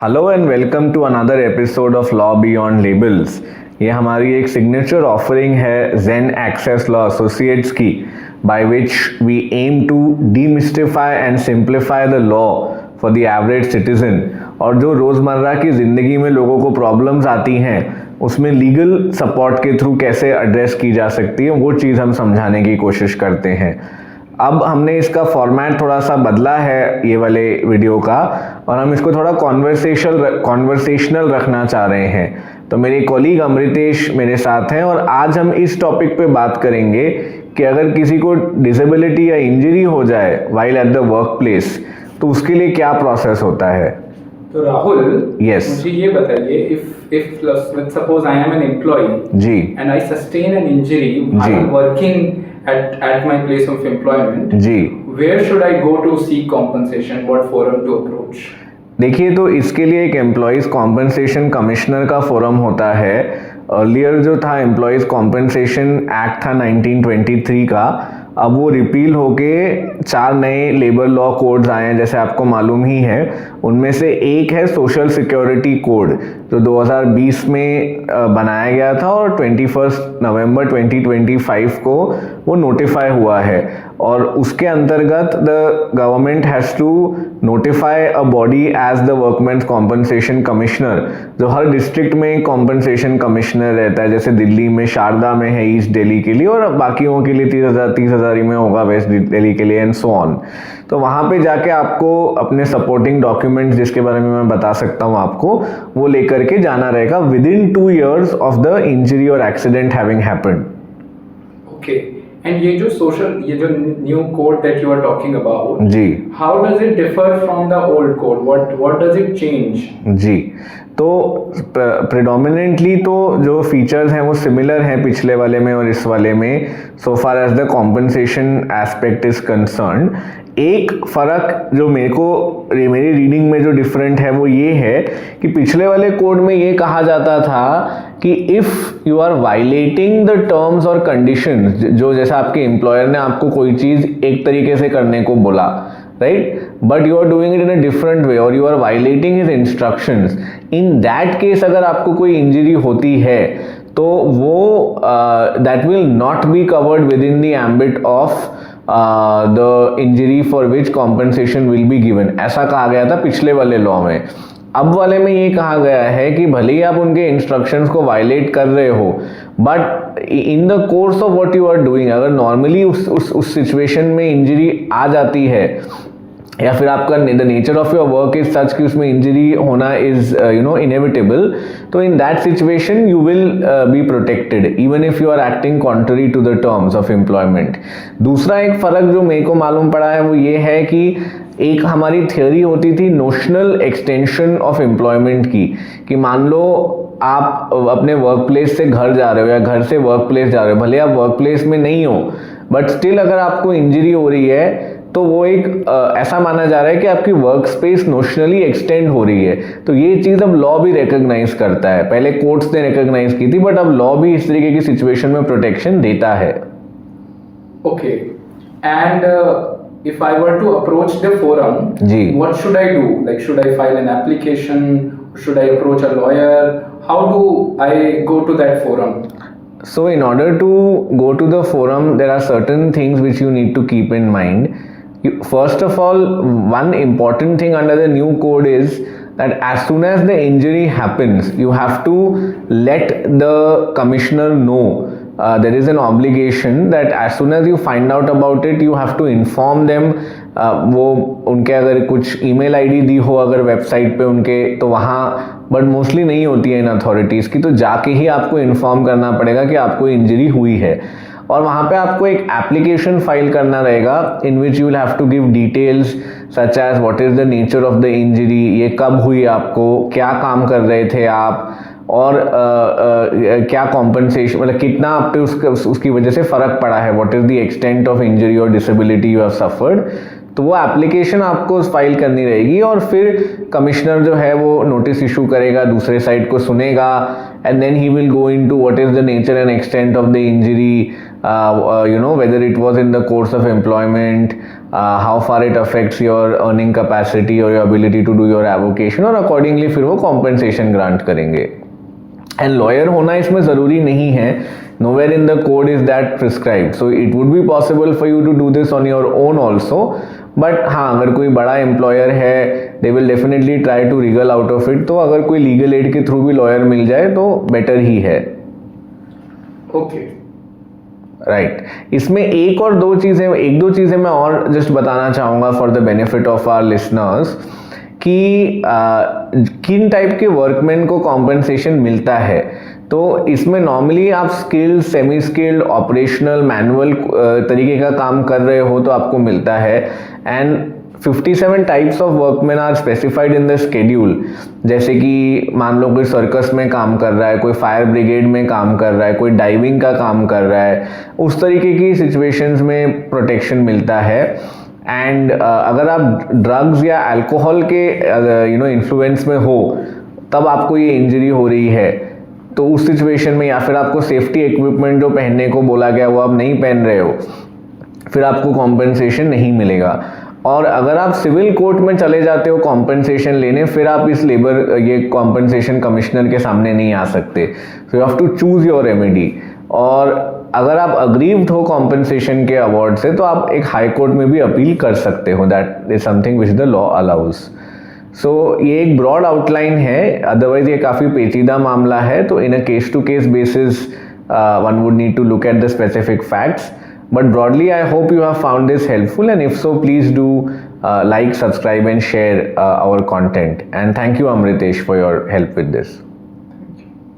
Hello and welcome to another episode of Law Beyond Labels. ये हमारी एक signature offering है जेन एक्सेस लॉ एसोसिएट्स की, by which we aim to demystify and simplify the law for the average citizen. और जो रोज़मर्रा की ज़िंदगी में लोगों को प्रॉब्लम्स आती हैं उसमें लीगल सपोर्ट के थ्रू कैसे एड्रेस की जा सकती है, वो चीज़ हम समझाने की कोशिश करते हैं। अब हमने इसका फॉर्मेट थोड़ा सा बदला है ये वाले वीडियो का, और हम इसको थोड़ा कॉन्वर्सेशनल रखना चाह रहे हैं। तो मेरे कॉलीग अमृतेश मेरे साथ हैं और आज हम इस टॉपिक पे बात करेंगे कि अगर किसी को डिसेबिलिटी या इंजरी हो जाए while at the work place तो उसके लिए क्या प्रोसेस होता है। तो राहुल, Yes. मुझे ये बताइए, if let's suppose I am an employee ji and I sustain an injury while working at my place of employment, ji where should I go to seek compensation? What forum to approach? देखिए, तो इसके लिए एक employees compensation commissioner का forum होता है। Earlier जो था एम्प्लॉयज़ कॉम्पनसेशन एक्ट था 1923 का, अब वो रिपील होके 4 नए लेबर लॉ कोड्स आए हैं जैसे आपको मालूम ही है। उनमें से एक है सोशल सिक्योरिटी कोड जो 2020 में बनाया गया था और 21 नवंबर 2025 को वो नोटिफाई हुआ है। और उसके अंतर्गत the government has to notify a body as the workmen's compensation commissioner, जो हर डिस्ट्रिक्ट में कॉम्पनसेशन कमिश्नर रहता है। जैसे दिल्ली में शारदा में है ईस्ट दिल्ली के लिए, और बाकियों के लिए 30,000 में होगा वेस्ट दिल्ली के लिए, एंड सो ऑन। तो वहाँ पे जाके आपको अपने सपोर्टिंग डॉक्यूमेंट्स जिसके बारे में मैं बता सकता हूँ आपको, वो लेकर के जाना रहेगा within 2 years of the injury और accident having happened. Okay. And ये जो new code that you are talking about, ji, how does it differ from the old code? What does it change? जी, तो predominantly तो जो features हैं वो similar हैं पिछले वाले में और इस वाले में, so far as the compensation aspect is concern. एक फ़र्क जो मेरी रीडिंग में जो डिफरेंट है वो ये है कि पिछले वाले कोड में ये कहा जाता था कि if you are violating the terms और कंडीशंस, जो जैसा आपके एम्प्लॉयर ने आपको कोई चीज़ एक तरीके से करने को बोला, right, but you are doing it in a different way और you are violating his instructions, in that case अगर आपको कोई इंजरी होती है तो वो that will not be covered within the ambit of the injury for which compensation will be given, ऐसा कहा गया था पिछले वाले लॉ में। अब वाले में ये कहा गया है कि भले ही आप उनके इंस्ट्रक्शंस को वायलेट कर रहे हो, but in the course of what you are doing, अगर नॉर्मली उस सिचुएशन में इंजरी आ जाती है या फिर आपका the nature of your work is such कि उसमें इंजरी होना इज इनेविटेबल, तो in that situation you will be protected even if you are acting contrary to the terms of employment. दूसरा एक फ़र्क जो मेरे को मालूम पड़ा है वो ये है कि एक हमारी थियोरी होती थी नोशनल एक्सटेंशन ऑफ एम्प्लॉयमेंट की, कि मान लो आप अपने वर्क प्लेस से घर जा रहे हो या घर से वर्क प्लेस जा रहे हो, भले आप वर्क प्लेस में नहीं हो बट स्टिल अगर आपको इंजरी हो रही है तो वो एक ऐसा माना जा रहा है कि आपकी वर्क स्पेस नोशनली एक्सटेंड हो रही है। तो ये चीज़ अब लॉ भी रिकॉग्नाइज करता है, पहले कोर्ट्स ने रिकॉग्नाइज की थी बट अब लॉ भी इस तरीके की सिचुएशन में प्रोटेक्शन देता है। Okay. And if I were to approach the forum, ji, what should I do? Like, should I file an application? Should I approach a lawyer? How do I go to that forum? so in order to go to the forum there are certain things which you need to keep in mind. First of all, one important thing under the new code is that as soon as the injury happens you have to let the commissioner know. There is an obligation that as soon as you find out about it you have to inform them. वो उनके अगर कुछ email ID दी हो अगर website पे उनके, तो वहाँ, बट मोस्टली नहीं होती है इन अथॉरिटीज़ की, तो जाके ही आपको इन्फॉर्म करना पड़ेगा कि आपको इंजरी हुई है। और वहाँ पे आपको एक एप्लीकेशन फाइल करना रहेगा in which you will have to give details such as what is the nature of the injury, ये कब हुई आपको, क्या काम कर रहे थे आप, और क्या कॉम्पनसेशन, मतलब कितना आप पे उसकी वजह से फ़र्क पड़ा है, what is the extent of injury और डिसेबिलिटी यू हैव सफर्ड। तो वो एप्लीकेशन आपको फाइल करनी रहेगी और फिर कमिश्नर जो है वो नोटिस इशू करेगा, दूसरे साइड को सुनेगा, and then he will go into what is the nature and extent of the injury, whether it was in the course of employment, how far it affects your earning capacity or your ability to do your avocation, और accordingly फिर वो compensation grant करेंगे. And lawyer होना इसमें ज़रूरी नहीं है, nowhere in the code is that prescribed, so it would be possible for you to do this on your own also, but हाँ अगर कोई बड़ा एम्प्लॉयर है they will definitely try to wriggle out of it, तो अगर कोई legal aid के through भी लॉयर मिल जाए तो बेटर ही है. ओके राइट इसमें एक दो चीज़ें मैं और जस्ट बताना चाहूँगा for the benefit of our listeners कि किन टाइप के वर्कमैन को कॉम्पनसेशन मिलता है. तो इसमें नॉर्मली आप skilled, semi skilled, operational, manual तरीके का काम कर रहे हो तो आपको मिलता है. And 57 types of workman are specified in the schedule. जैसे कि मान लो कोई सर्कस में काम कर रहा है, कोई फायर ब्रिगेड में काम कर रहा है, कोई डाइविंग का काम कर रहा है, उस तरीके की सिचुएशंस में प्रोटेक्शन मिलता है. एंड अगर आप ड्रग्स या अल्कोहल के इन्फ्लुएंस में हो तब आपको ये इंजरी हो रही है, तो उस सिचुएशन में, या फिर आपको सेफ्टी इक्विपमेंट जो पहनने को बोला गया वो आप नहीं पहन रहे हो, फिर आपको कॉम्पनसेशन नहीं मिलेगा. और अगर आप सिविल कोर्ट में चले जाते हो कॉम्पनसेशन लेने, फिर आप इस ये कॉम्पनसेशन कमिश्नर के सामने नहीं आ सकते. So you have to choose your remedy. और अगर आप अग्रीव्ड हो कॉम्पनसेशन के अवार्ड से तो आप एक हाई कोर्ट में भी अपील कर सकते हो. That is something which the law allows. So ये एक ब्रॉड आउटलाइन है, अदरवाइज ये काफ़ी पेचीदा मामला है. तो in a case to case basis one would need to look at the specific facts. But broadly, I hope you have found this helpful, and if so, please do like, subscribe and share our content. And thank you, Amritesh, for your help with this.